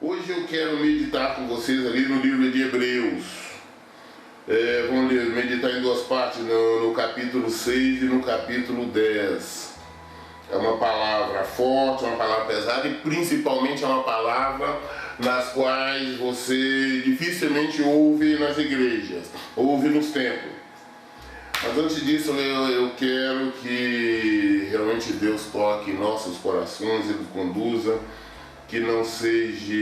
Hoje eu quero meditar com vocês ali no livro de Hebreus. Vamos meditar em duas partes, no capítulo 6 e no capítulo 10. É uma palavra forte, uma palavra pesada e principalmente é uma palavra nas quais você dificilmente ouve nas igrejas, ouve nos templos. Mas antes disso eu quero que realmente Deus toque em nossos corações e nos conduza, que não seja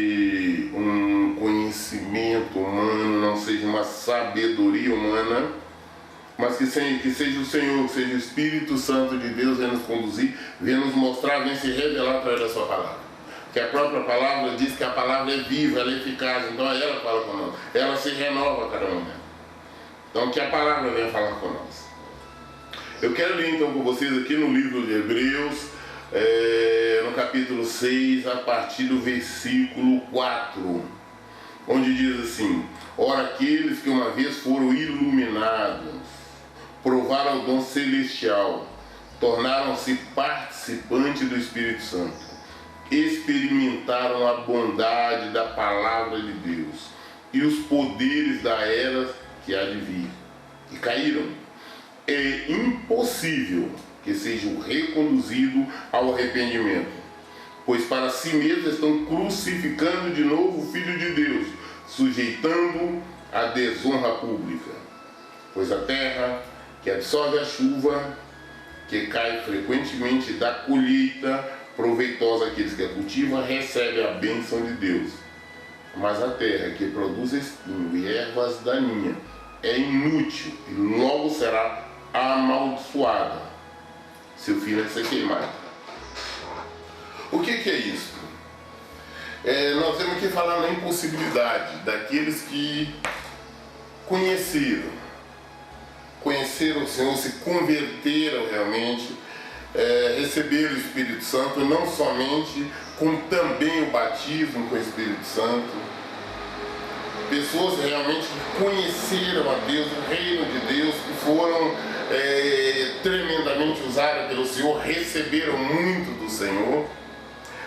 um conhecimento humano, não seja uma sabedoria humana, mas que seja o Senhor, que seja o Espírito Santo de Deus venha nos conduzir, venha nos mostrar, venha se revelar através da sua palavra. Porque a própria palavra diz que a palavra é viva, ela é eficaz, então ela fala conosco, ela se renova a cada momento. Então que a palavra venha falar conosco. Eu quero ler então com vocês aqui no livro de Hebreus, no capítulo 6, a partir do versículo 4, onde diz assim: ora, aqueles que uma vez foram iluminados, provaram o dom celestial, tornaram-se participantes do Espírito Santo, experimentaram a bondade da palavra de Deus e os poderes da era que há de vir, e caíram. É impossível que sejam reconduzidos ao arrependimento, pois para si mesmos estão crucificando de novo o Filho de Deus, sujeitando a desonra pública. Pois a terra, que absorve a chuva, que cai frequentemente da colheita proveitosa àqueles que a cultivam, recebe a bênção de Deus. Mas a terra que produz espinho e ervas daninhas é inútil e logo será amaldiçoada. Seu filho vai ser queimado. O que é isso? Nós temos que falar na impossibilidade daqueles que conheceram o Senhor, se converteram realmente, receberam o Espírito Santo, não somente, como também o batismo com o Espírito Santo. Pessoas realmente que conheceram a Deus, o reino de Deus, que foram tremendamente usadas pelo Senhor, receberam muito do Senhor,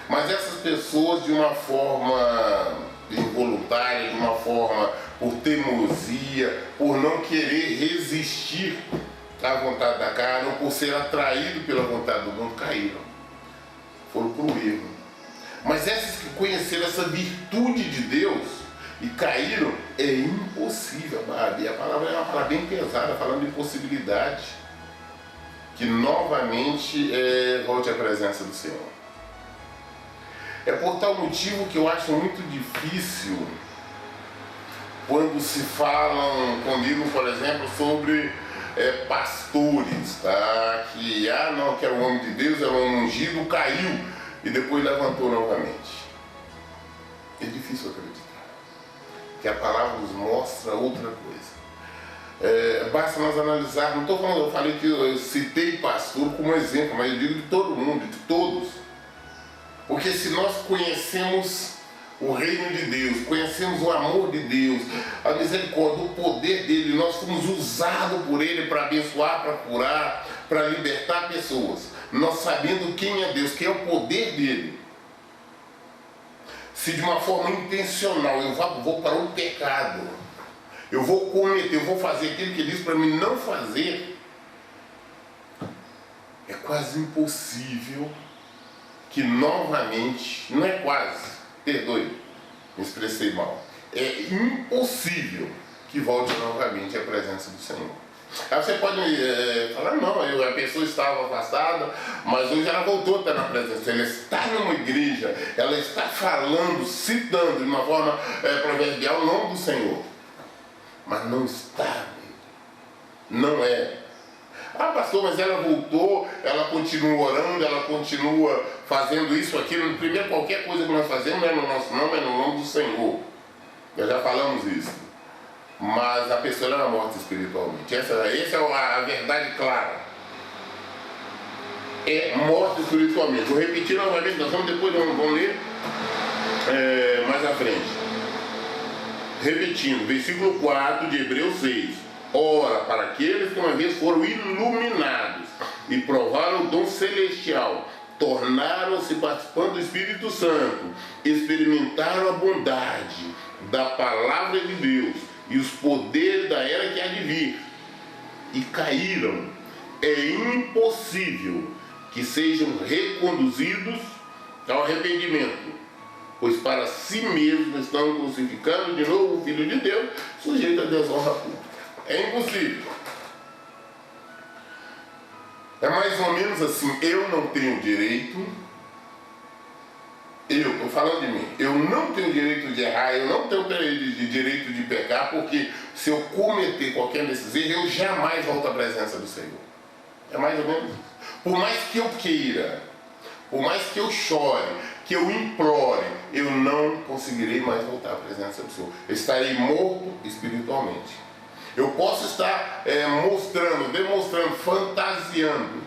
mas essas pessoas, de uma forma involuntária, de uma forma por teimosia, por não querer resistir à vontade da carne, ou por ser atraído pela vontade do mundo, caíram, foram para o erro. Mas essas que conheceram essa virtude de Deus e caíram, é impossível. E a palavra é uma palavra bem pesada, falando de impossibilidade, que novamente volte à presença do Senhor. É por tal motivo que eu acho muito difícil quando se falam comigo, por exemplo, sobre pastores, tá? Que era um homem de Deus, era um ungido, caiu e depois levantou novamente. É difícil acreditar que a palavra nos mostra outra coisa. Basta nós analisar, não estou falando, eu falei que eu citei pastor como exemplo, mas eu digo de todo mundo, de todos. Porque se nós conhecemos o reino de Deus, conhecemos o amor de Deus, a misericórdia, o poder dele, nós fomos usados por ele para abençoar, para curar, para libertar pessoas, nós sabendo quem é Deus, quem é o poder dele. Se de uma forma intencional eu vou para o pecado, eu vou cometer, eu vou fazer aquilo que ele disse para mim não fazer, é quase impossível que novamente, não é quase, perdoe, me expressei mal, é impossível que volte novamente à presença do Senhor. Aí você pode falar, não, a pessoa estava afastada, mas hoje ela voltou a estar na presença, ela está numa igreja, ela está falando, citando de uma forma proverbial o nome do Senhor, mas não está, não é. Ah, pastor, mas ela voltou, ela continua orando, ela continua fazendo isso, aquilo. Primeiro, qualquer coisa que nós fazemos não é no nosso nome, é no nome do Senhor. Nós já falamos isso. Mas a pessoa era morta espiritualmente. Essa é a verdade clara. É morta espiritualmente. Vou repetir novamente, nós vamos depois vamos ler mais à frente. Repetindo, versículo 4 de Hebreus 6. Ora, para aqueles que uma vez foram iluminados e provaram o dom celestial, tornaram-se participantes do Espírito Santo, experimentaram a bondade da palavra de Deus e os poderes da era que há de vir, e caíram. É impossível que sejam reconduzidos ao arrependimento, pois para si mesmos estão crucificando de novo o Filho de Deus, sujeito à desonra pública. É impossível. É mais ou menos assim: eu não tenho direito, eu estou falando de mim, eu não tenho direito de errar, eu não tenho direito de pecar, porque se eu cometer qualquer desses erros, eu jamais volto à presença do Senhor. É mais ou menos isso. Por mais que eu queira, por mais que eu chore, que eu implore, eu não conseguirei mais voltar à presença do Senhor. Eu estarei morto espiritualmente. Eu posso estar demonstrando, fantasiando,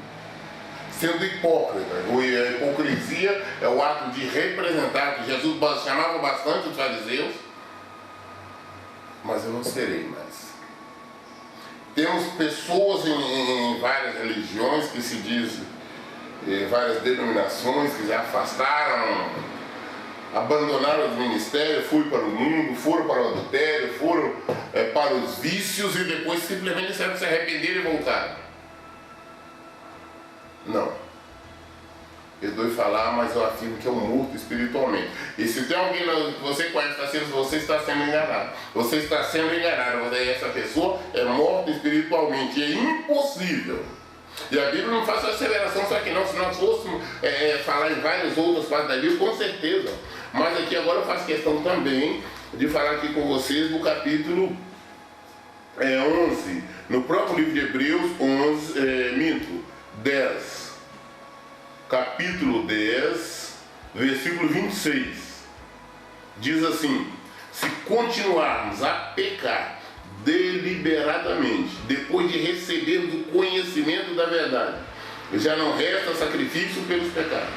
sendo hipócrita. A hipocrisia é o ato de representar, que Jesus chamava bastante os fariseus, mas eu não serei mais. Temos pessoas em várias religiões que se dizem, várias denominações que já afastaram, abandonaram os ministérios, foram para o mundo, foram para o adultério, foram para os vícios e depois simplesmente disseram se arrependeram e voltaram. Não. Perdoe falar, mas eu afirmo que é um morto espiritualmente. E se tem alguém que você conhece, você está sendo enganado. Você está sendo enganado. Essa pessoa é morta espiritualmente. E é impossível. E a Bíblia não faz aceleração, só que não. Se nós fôssemos falar em várias outras partes da Bíblia, com certeza. Mas aqui agora eu faço questão também de falar aqui com vocês do capítulo 11. No próprio livro de Hebreus 10. Capítulo 10, versículo 26. Diz assim: se continuarmos a pecar deliberadamente, depois de recebermos o conhecimento da verdade, já não resta sacrifício pelos pecados,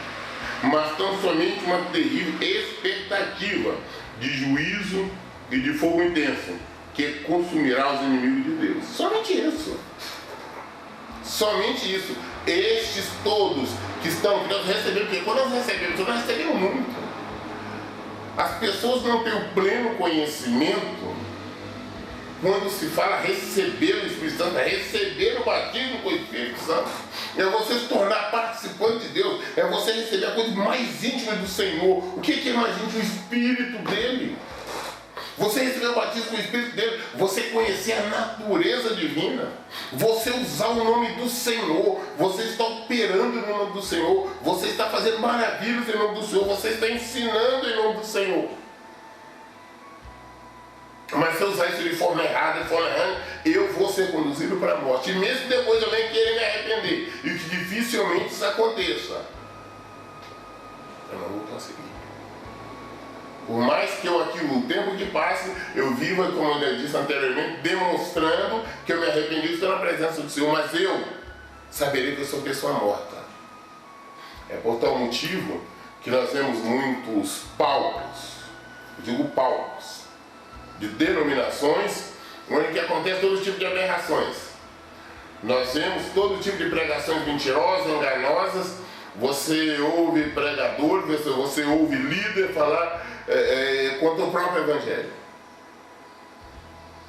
mas tão somente uma terrível expectativa de juízo e de fogo intenso, que consumirá os inimigos de Deus. Somente isso. Somente isso. Estes todos que nós recebemos, porque quando nós recebemos muito. As pessoas não têm o pleno conhecimento quando se fala receber o Espírito Santo, receber o batismo com o Espírito Santo. É você se tornar participante de Deus, é você receber a coisa mais íntima do Senhor. O que é mais íntimo? O Espírito dele. Você receber o batismo com o Espírito dele, você conhecer a natureza divina, você usar o nome do Senhor, você está operando no nome do Senhor, você está fazendo maravilhas em nome do Senhor, você está ensinando em nome do Senhor. Mas se eu usar isso de forma errada, eu vou ser conduzido para a morte. E mesmo depois eu nem querer me arrepender, e que dificilmente isso aconteça, eu não vou conseguir. Por mais que eu aqui, o tempo que passe, eu viva, como eu disse anteriormente, demonstrando que eu me arrependi de estar na presença do Senhor, mas eu saberei que eu sou pessoa morta. É por tal motivo que nós vemos muitos palcos, eu digo palcos, de denominações, onde que acontece todo tipo de aberrações. Nós vemos todo tipo de pregações mentirosas, enganosas. Você ouve pregador, você ouve líder falar contra o próprio Evangelho.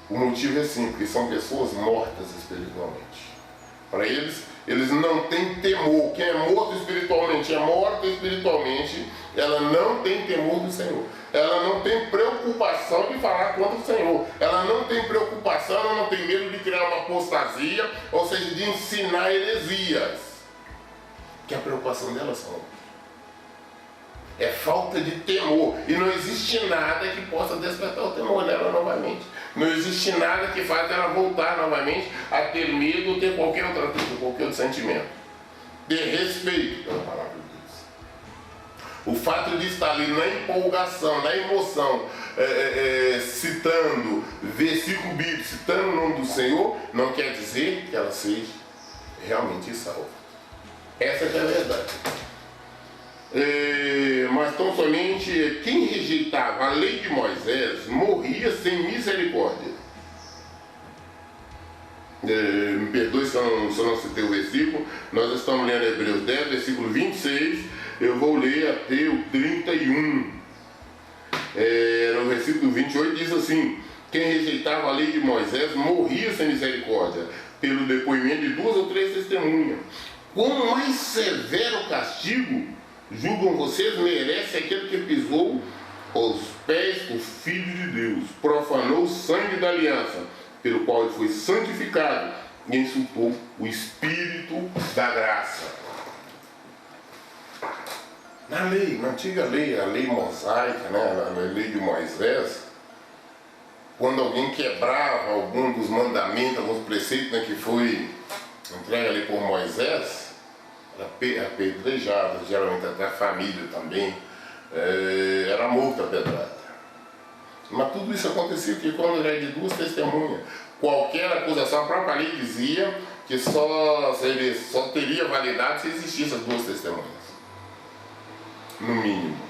O motivo é simples, porque são pessoas mortas espiritualmente. Para eles não têm temor. Quem é morto espiritualmente, é morto espiritualmente, ela não tem temor do Senhor. Ela não tem preocupação de falar contra o Senhor. Ela não tem preocupação, ela não tem medo de criar uma apostasia, ou seja, de ensinar heresias. Que a preocupação delas são é falta de temor, e não existe nada que possa despertar o temor nela novamente. Não existe nada que faça ela voltar novamente a ter medo ou ter qualquer outra coisa, qualquer outro sentimento. Ter respeito pela palavra de Deus. O fato de estar ali na empolgação, na emoção, citando versículo bíblico, citando o nome do Senhor, não quer dizer que ela seja realmente salva. Essa é a verdade. Mas tão somente quem rejeitava a lei de Moisés morria sem misericórdia. Me perdoe se eu não citei o versículo. Nós estamos lendo Hebreus 10, versículo 26. Eu vou ler até o 31. No versículo 28 diz assim: quem rejeitava a lei de Moisés morria sem misericórdia, pelo depoimento de 2 ou 3 testemunhas. Quão mais severo castigo, julgam vocês, merece aquele que pisou aos pés do Filho de Deus, profanou o sangue da aliança, pelo qual ele foi santificado, e insultou o Espírito da graça. Na antiga lei, a lei mosaica, né, a lei de Moisés, quando alguém quebrava algum dos mandamentos, alguns preceitos, né, que foi entregue ali por Moisés, era apedrejado, geralmente até a família também, era morto pedrada. Mas tudo isso acontecia porque quando era de 2 testemunhas, qualquer acusação, a própria lei dizia que só teria validade se existissem as 2 testemunhas, no mínimo.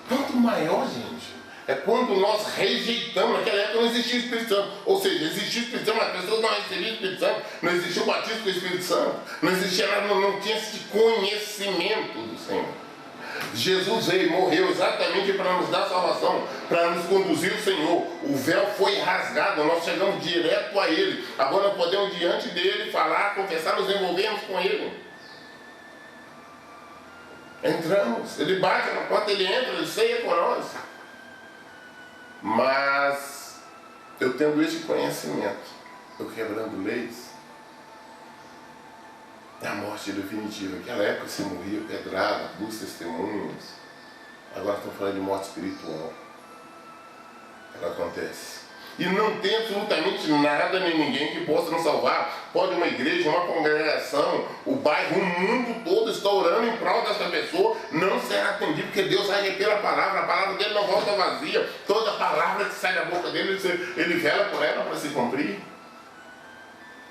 Quanto maior, gente, é quando nós rejeitamos. Naquela época não existia o Espírito Santo, ou seja, existia o Espírito Santo, mas as pessoas não recebiam o Espírito Santo, não existia o batismo com o Espírito Santo, não existia nada, não tinha esse conhecimento do Senhor. Jesus veio, morreu exatamente para nos dar salvação, para nos conduzir ao Senhor. O véu foi rasgado, nós chegamos direto a Ele. Agora nós podemos diante dele falar, confessar, nos envolvermos com Ele. Entramos, Ele bate na porta, Ele entra, Ele ceia com nós. Mas eu tendo esse conhecimento, eu quebrando leis, é a morte definitiva. Naquela época você morria pedrada, 2 testemunhas. Agora estamos falando de morte espiritual. Ela acontece. E não tem absolutamente nada nem ninguém que possa nos salvar. Pode uma igreja, uma congregação, o bairro, o mundo todo está orando em prol dessa pessoa, não será atendido, porque Deus vai reter a palavra dele não volta vazia. Toda palavra que sai da boca dele, ele vela por ela para se cumprir.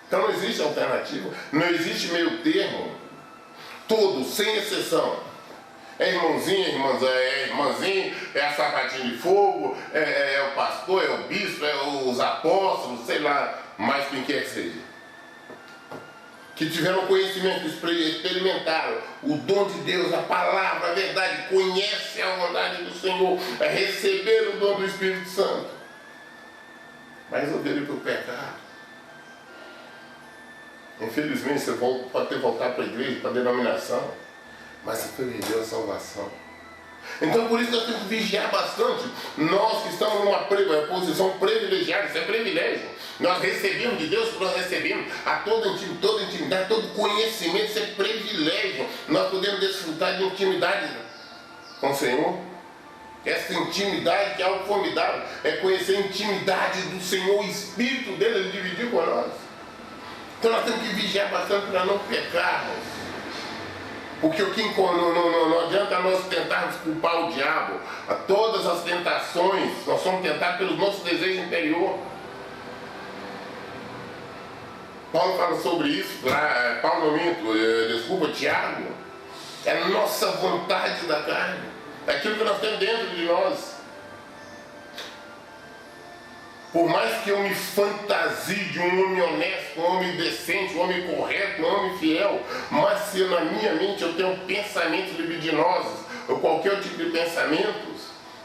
Então não existe alternativa, não existe meio termo. Todos, sem exceção. É irmãozinho, é irmãzinho, é a sapatinha de fogo, é o pastor, é o bispo, é os apóstolos, sei lá, mais quem quer que seja. Que tiveram conhecimento, experimentaram o dom de Deus, a palavra, a verdade, conhecem a vontade do Senhor, receberam o dom do Espírito Santo. Mas resolveram ir para o pecado. Infelizmente você pode ter voltado para a igreja, para a denominação, mas você perdeu a salvação. Então por isso nós temos que vigiar bastante. Nós que estamos numa posição privilegiada, isso é privilégio. Nós recebemos de Deus, nós recebemos a toda intimidade, todo conhecimento, isso é privilégio. Nós podemos desfrutar de intimidade com o Senhor. Essa intimidade que é algo formidável, é conhecer a intimidade do Senhor, o Espírito dele, ele dividiu com nós. Então nós temos que vigiar bastante para não pecarmos. Porque não adianta nós tentarmos culpar o diabo. A todas as tentações, nós somos tentados pelos nossos desejos interior. Paulo fala sobre isso, Tiago. É a nossa vontade da carne. É aquilo que nós temos dentro de nós. Por mais que eu me fantasie de um homem honesto, um homem decente, um homem correto, um homem fiel, mas se na minha mente eu tenho pensamentos libidinosos, ou qualquer tipo de pensamentos,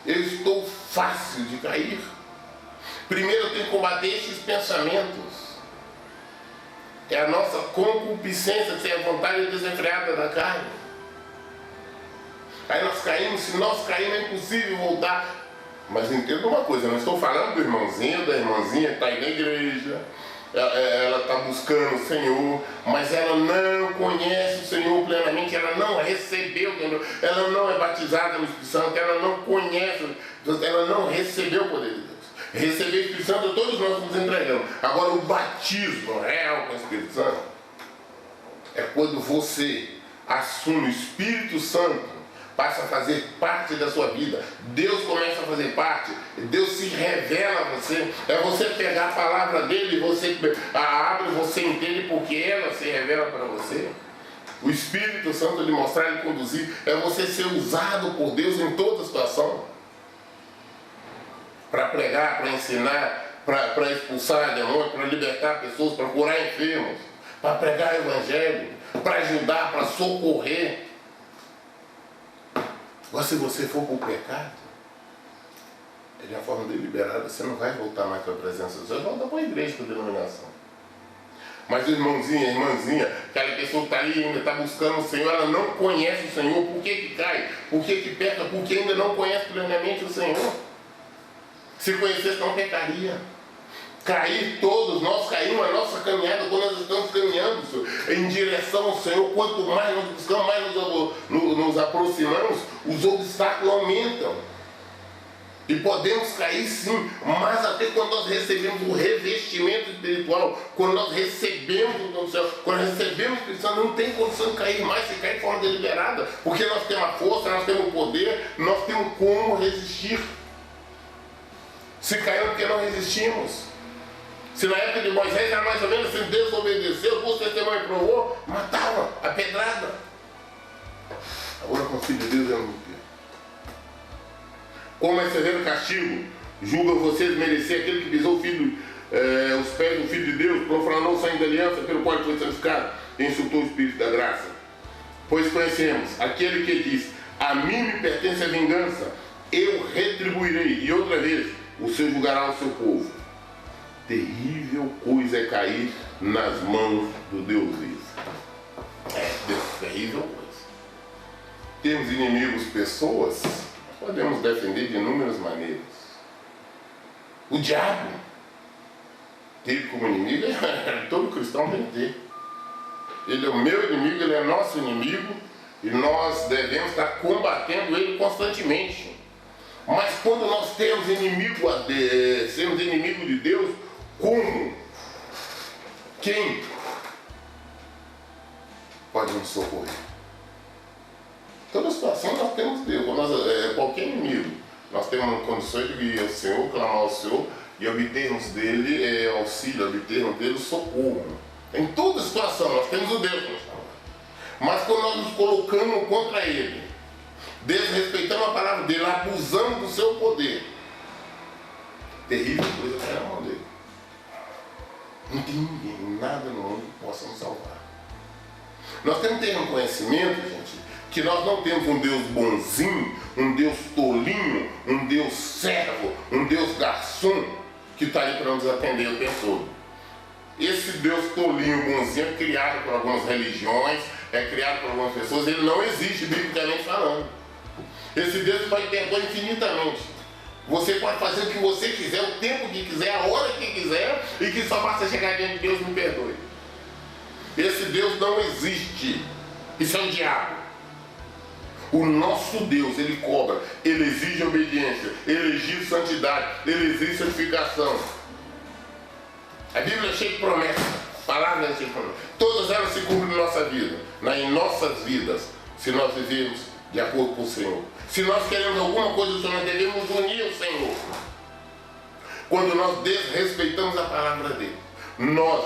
eu estou fácil de cair. Primeiro eu tenho que combater esses pensamentos. É a nossa concupiscência, que é a vontade desenfreada da carne. Aí nós caímos, se nós caímos é impossível voltar. Mas entenda uma coisa, eu não estou falando do irmãozinho, da irmãzinha que está aí na igreja, ela está buscando o Senhor, mas ela não conhece o Senhor plenamente, ela não recebeu, ela não é batizada no Espírito Santo, ela não conhece, ela não recebeu o poder de Deus. Receber o Espírito Santo, todos nós nos entregamos. Agora o batismo real com o Espírito Santo é quando você assume o Espírito Santo, passa a fazer parte da sua vida. Deus começa a fazer parte. Deus se revela a você. É você pegar a palavra dele, você a abre, você entende porque ela se revela para você. O Espírito Santo lhe mostrar, lhe conduzir. É você ser usado por Deus em toda situação. Para pregar, para ensinar, para expulsar demônios, para libertar pessoas, para curar enfermos, para pregar o evangelho, para ajudar, para socorrer. Agora, se você for para o pecado, de uma forma deliberada, você não vai voltar mais para a presença de Deus, você volta para a igreja, para a denominação. Mas irmãzinha, aquela pessoa que está ali ainda está buscando o Senhor, ela não conhece o Senhor. Por que cai? Por que peca? Porque ainda não conhece plenamente o Senhor. Se conhecesse, não pecaria. Cair todos, nós caímos a nossa caminhada quando nós estamos caminhando em direção ao Senhor. Quanto mais nós buscamos, mais nos aproximamos, os obstáculos aumentam. E podemos cair sim, mas até quando nós recebemos o revestimento espiritual, quando nós recebemos do céu, quando recebemos o Espírito Santo, não tem condição de cair mais, se cair de forma deliberada, porque nós temos a força, nós temos o poder, nós temos como resistir. Se caímos porque não resistimos. Se na época de Moisés era mais ou menos assim, desobedeceu, o testemunho provou, matava a pedrada. Agora com o Filho de Deus é muito. Como é severo castigo, julga vocês merecer aquele que pisou os pés do Filho de Deus, profanou o sangue da aliança pelo qual foi santificado e insultou o Espírito da graça. Pois conhecemos aquele que diz, a mim me pertence a vingança, eu retribuirei, e outra vez o Senhor julgará o seu povo. Terrível coisa é cair nas mãos do Deus vivo. Terrível coisa. Temos inimigos, pessoas, podemos defender de inúmeras maneiras. O diabo, ter como inimigo, todo cristão tem que ter. Ele é o meu inimigo, ele é nosso inimigo, e nós devemos estar combatendo ele constantemente. Mas quando nós temos sermos inimigos de Deus, como? Quem pode nos socorrer? Toda situação nós temos Deus, qualquer inimigo. Nós temos condições de ir ao Senhor, clamar ao Senhor e obtermos dele auxílio, obtermos dele socorro. Em toda situação nós temos o Deus que nos salva. Mas quando nós nos colocamos contra ele, desrespeitamos a palavra dele, abusamos do seu poder, terrível coisa que é na mão dele. Não tem ninguém, nada no mundo que possa nos salvar. Nós temos que ter um conhecimento, gente, que nós não temos um Deus bonzinho, um Deus tolinho, um Deus servo, um Deus garçom, que está aí para nos atender o tempo todo. Esse Deus tolinho, bonzinho, é criado por algumas religiões, é criado por algumas pessoas, ele não existe, biblicamente falando. Esse Deus pode perdoar infinitamente. Você pode fazer o que você quiser, o tempo que quiser, a hora que quiser, e que só basta chegar diante de Deus, me perdoe. Esse Deus não existe. Isso é um diabo. O nosso Deus, ele cobra, ele exige obediência, ele exige santidade, ele exige santificação. A Bíblia é cheia de promessas, palavras cheias de promessas. Todas elas se cumprem na nossa vida, em nossas vidas, se nós vivemos de acordo com o Senhor. Se nós queremos alguma coisa do Senhor, nós devemos unir ao Senhor. Quando nós desrespeitamos a palavra dele.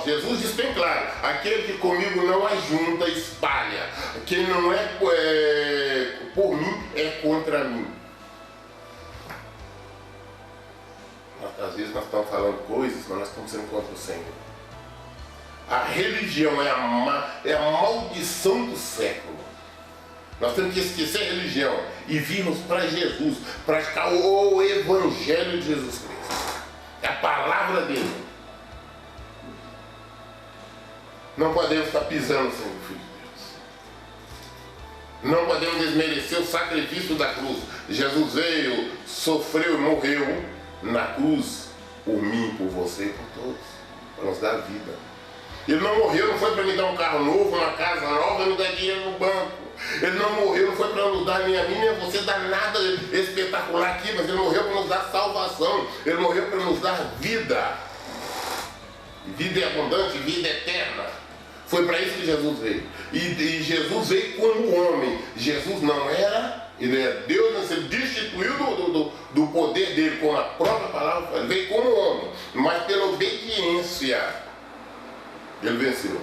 Jesus diz bem claro, aquele que comigo não ajunta, espalha. Quem não é por mim, é contra mim. Às vezes nós estamos falando coisas, mas nós estamos sendo contra o Senhor. A religião é a maldição do século. Nós temos que esquecer a religião e virmos para Jesus, praticar o Evangelho de Jesus Cristo. É a palavra dele. Não podemos estar pisando sem o Filho de Deus. Não podemos desmerecer o sacrifício da cruz. Jesus veio, sofreu e morreu na cruz por mim, por você e por todos, para nos dar vida. Ele não morreu, não foi para me dar um carro novo, uma casa nova, me dar dinheiro no banco. Ele não morreu, não foi para nos dar nem a mim, nem a você dar nada espetacular aqui, mas ele morreu para nos dar salvação. Ele morreu para nos dar vida. Vida abundante, vida eterna. Foi para isso que Jesus veio. E Jesus veio como homem. Jesus não era, ele é Deus, mas ele destituiu do poder dele com a própria palavra. Ele veio como homem, mas pela obediência ele venceu.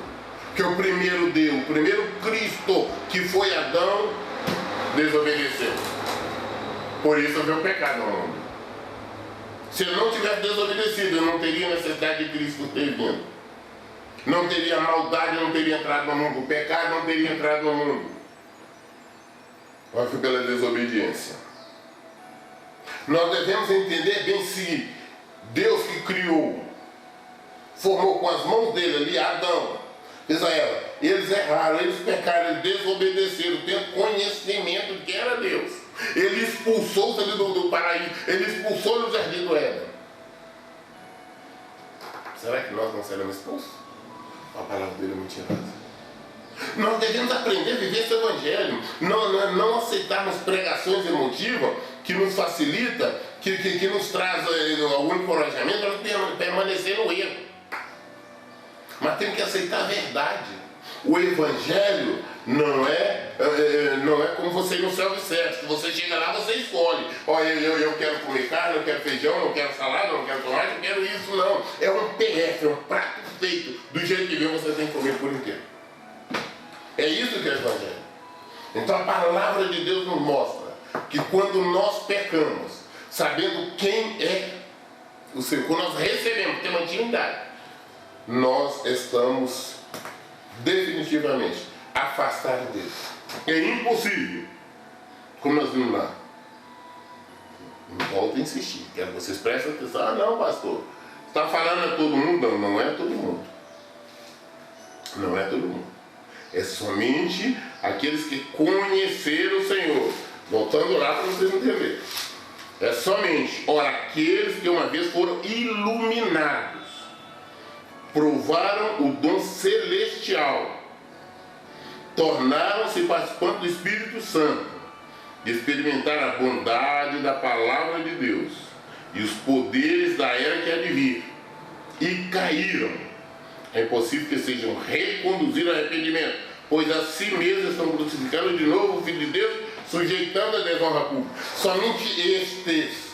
Porque o primeiro Deus, o primeiro Cristo, que foi Adão, desobedeceu. Por isso veio o pecado no mundo. Se ele não tivesse desobedecido, ele não teria necessidade de Cristo ter vindo. Não teria maldade, não teria entrado no mundo. O pecado não teria entrado no mundo. Mas foi pela desobediência. Nós devemos entender bem se Deus que criou, formou com as mãos dele ali Adão, Israel, eles erraram, eles pecaram, eles desobedeceram, tendo conhecimento de que era Deus. Ele expulsou-os ali do paraíso, ele expulsou do jardim do Éden. Será que nós não seremos expulsos? A palavra dele é mentirosa. Nós devemos aprender a viver esse evangelho, não aceitarmos pregações emotivas que nos facilita, que nos traz algum encorajamento para permanecer no erro. Mas temos que aceitar a verdade. O evangelho não é como você ir no self-service, que você chega lá, você escolhe. Olha, eu quero comer carne, eu quero feijão, eu quero salada, eu quero tomate, eu quero isso, não. É um PF, é um prato feito. Do jeito que vem, você tem que comer por inteiro. É isso que é o evangelho. Então a palavra de Deus nos mostra que quando nós pecamos, sabendo quem é o Senhor, quando nós recebemos, temos intimidade, nós estamos definitivamente afastados dele. É impossível, como nós vimos lá. Não volto a insistir, quero que vocês prestem atenção. Ah, não, pastor, você está falando a todo mundo? Não, não é todo mundo. Não é todo mundo. É somente aqueles que conheceram o Senhor. Voltando lá para vocês entenderem. É somente, ora, aqueles que uma vez foram iluminados, provaram o dom celestial, tornaram-se participantes do Espírito Santo, experimentaram a bondade da palavra de Deus e os poderes da era que há de vir, e caíram. É impossível que sejam reconduzidos ao arrependimento, pois a si mesmos estão crucificando de novo o Filho de Deus, sujeitando a desonra pública. Somente estes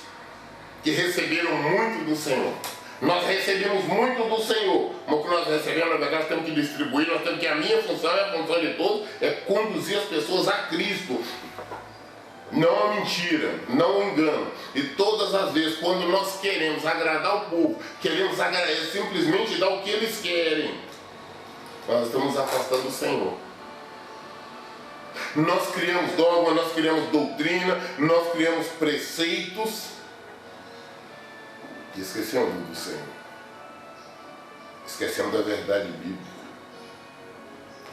que receberam muito do Senhor. Nós recebemos muito do Senhor, mas o que nós recebemos, na verdade, nós temos que distribuir, nós temos que, a minha função, a função de todos, é conduzir as pessoas a Cristo. Não a mentira, não o engano. E todas as vezes, quando nós queremos agradar o povo, queremos simplesmente dar o que eles querem, nós estamos afastando o Senhor. Nós criamos dogma, nós criamos doutrina, nós criamos preceitos e esquecemos do Senhor. Esquecemos da verdade bíblica.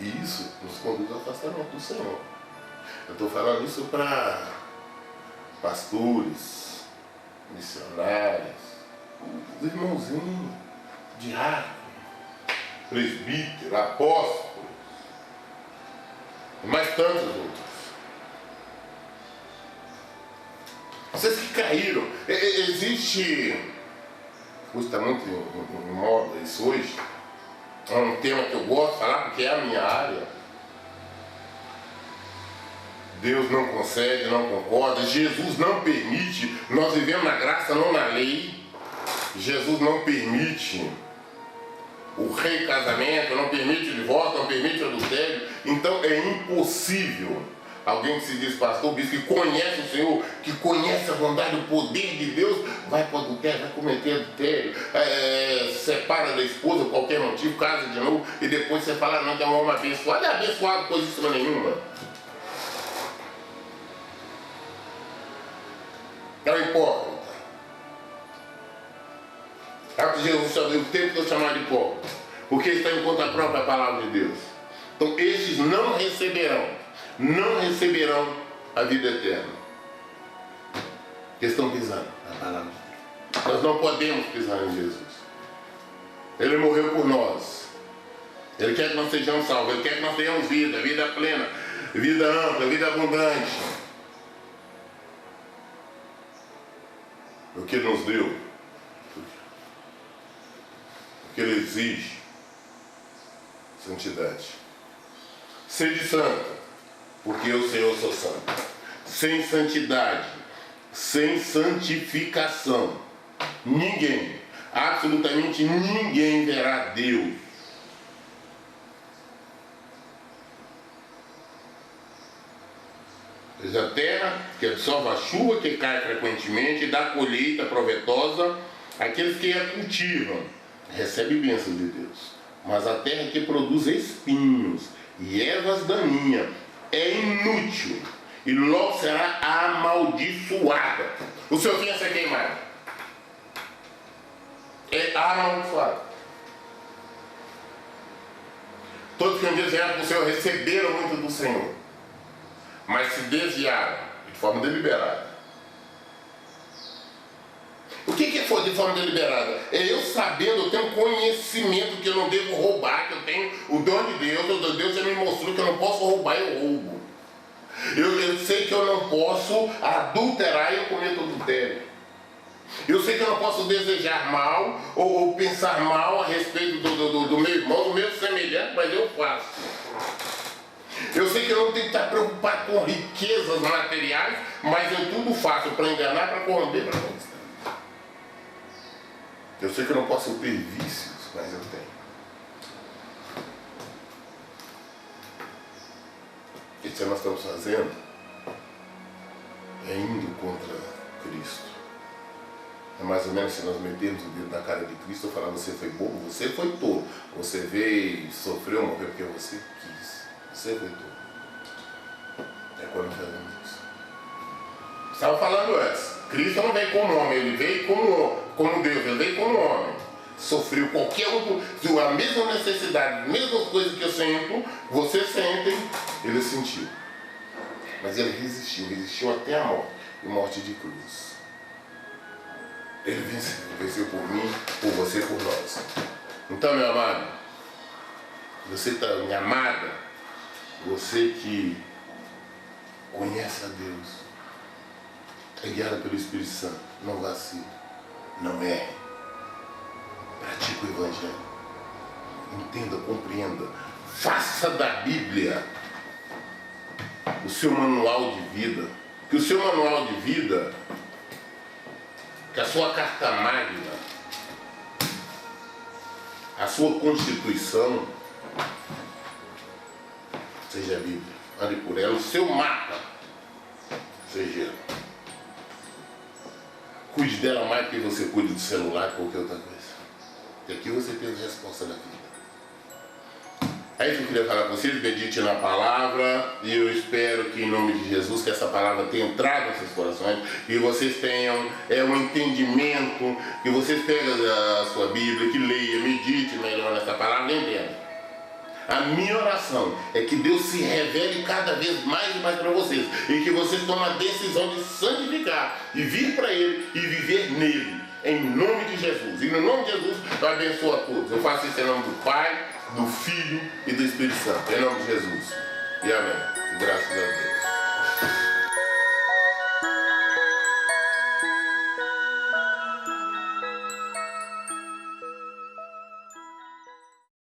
E isso nos conduz ao afastamento do Senhor. Eu estou falando isso para pastores, missionários, os irmãozinhos, diáconos, presbíteros, apóstolos, e mais tantos outros. Vocês que caíram, existe, está muito em moda isso hoje, é um tema que eu gosto de falar porque é a minha área. Deus não concede, não concorda, Jesus não permite, nós vivemos na graça, não na lei. Jesus não permite o recasamento, não permite o divórcio, não permite o adultério. Então é impossível alguém que se diz pastor, bispo, que conhece o Senhor, que conhece a bondade, o poder de Deus, vai para o adultério, vai cometer adultério, separa da esposa por qualquer motivo, casa de novo, e depois você fala, não, que é um homem abençoado. É abençoado coisa nenhuma. É um hipócrita. Acho que Jesus sabia o tempo que eu chamava de hipócrita, porque está em contra a própria palavra de Deus. Então estes não receberão a vida eterna. Eles estão pisando na palavra de Deus. Nós não podemos pisar em Jesus. Ele morreu por nós. Ele quer que nós sejamos salvos. Ele quer que nós tenhamos vida plena, vida ampla, vida abundante. O que Ele nos deu, o que Ele exige, santidade. Sede santo, porque eu, Senhor, sou santo. Sem santidade, sem santificação, ninguém, absolutamente ninguém verá Deus. Pois a terra que absorve a chuva que cai frequentemente e dá colheita provetosa, aqueles que a cultivam recebem bênçãos de Deus. Mas a terra que produz espinhos e ervas daninhas é inútil e logo será amaldiçoada. O seu fim é ser queimado. É amaldiçoado. Todos que um dia vieram para o Senhor receberam muito do Senhor, mas se desviaram de forma deliberada. O que for de forma deliberada? É eu sabendo, eu tenho conhecimento que eu não devo roubar, que eu tenho o dom de Deus, o Deus já me mostrou que eu não posso roubar, eu roubo. Eu sei que eu não posso adulterar e eu cometo adultério. Eu sei que eu não posso desejar mal ou pensar mal a respeito do meu irmão, do meu semelhante, mas eu faço. Eu sei que eu não tenho que estar preocupado com riquezas materiais, mas eu tudo faço para enganar, para corromper, para conquistar. Eu sei que eu não posso ter vícios, mas eu tenho. O que nós estamos fazendo é indo contra Cristo. É mais ou menos se nós metermos o dedo na cara de Cristo e falar: você foi bobo, você foi tolo. Você veio, sofreu, morreu porque você quis. Você foi tolo. É quando fazemos isso. Estava falando antes, Cristo não veio como homem, ele veio como Deus, ele veio como homem. Sofreu qualquer a mesma necessidade, as mesmas coisas que eu sinto, você sente, ele sentiu. Mas ele resistiu até a morte, e morte de cruz. Ele venceu por mim, por você, por nós. Então, meu amado, você está, minha amada, você que conhece a Deus, é guiada pelo Espírito Santo, não vacile, não erre, pratique o Evangelho, entenda, compreenda, faça da Bíblia o seu manual de vida, que o seu manual de vida, que a sua carta magna, a sua constituição, seja a Bíblia, ande por ela, o seu mapa, seja ela. Cuide dela mais do que você cuide do celular, qualquer outra coisa. E aqui você tem a resposta da vida. É isso que eu queria falar com vocês, medite na palavra, e eu espero que em nome de Jesus, que essa palavra tenha entrado nos seus corações, e vocês tenham um entendimento, que vocês peguem a sua Bíblia, que leia, medite melhor nessa palavra e entenda. A minha oração é que Deus se revele cada vez mais e mais para vocês, e que vocês tomem a decisão de santificar, e vir para Ele e viver nele, em nome de Jesus. E no nome de Jesus eu abençoo a todos. Eu faço isso em nome do Pai, do Filho e do Espírito Santo. Em nome de Jesus. E amém. Graças a Deus.